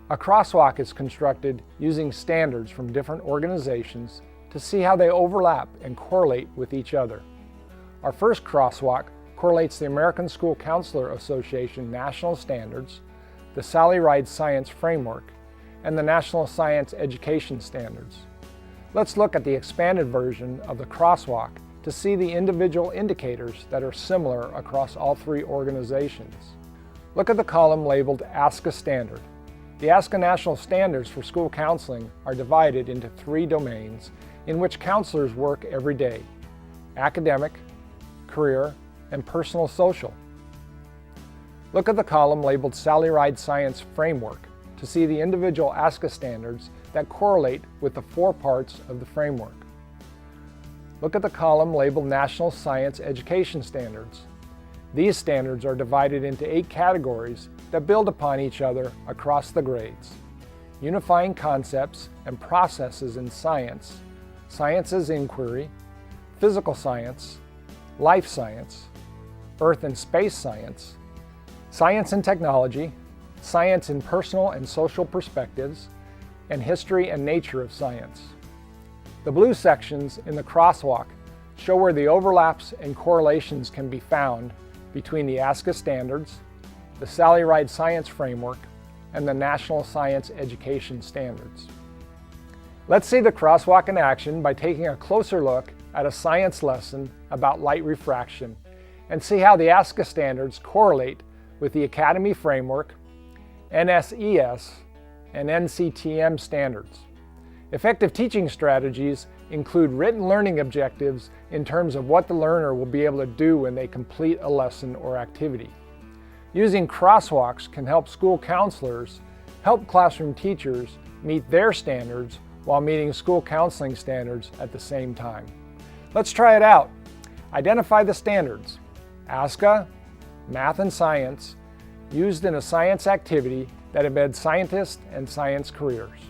A crosswalk is constructed using standards from different organizations to see how they overlap and correlate with each other. Our first crosswalk correlates the American School Counselor Association National Standards, the Sally Ride Science Framework, and the National Science Education Standards. Let's look at the expanded version of the crosswalk to see the individual indicators that are similar across all three organizations. Look at the column labeled ASCA Standard. The ASCA National Standards for School Counseling are divided into three domains in which counselors work every day: academic, career, and personal social. Look at the column labeled Sally Ride Science Framework to see the individual ASCA standards that correlate with the four parts of the framework. Look at the column labeled National Science Education Standards. These standards are divided into 8 categories that build upon each other across the grades: unifying concepts and processes in science, science as inquiry, physical science, life science, earth and space science, science and technology, science in personal and social perspectives, and history and nature of science. The blue sections in the crosswalk show where the overlaps and correlations can be found between the ASCA standards, the Sally Ride Science Framework, and the National Science Education Standards. Let's see the crosswalk in action by taking a closer look at a science lesson about light refraction and see how the ASCA standards correlate with the Academy Framework, NSES, and NCTM standards. Effective teaching strategies include written learning objectives in terms of what the learner will be able to do when they complete a lesson or activity. Using crosswalks can help school counselors help classroom teachers meet their standards while meeting school counseling standards at the same time. Let's try it out. Identify the standards: ASCA, math and science, used in a science activity that embeds scientists and science careers.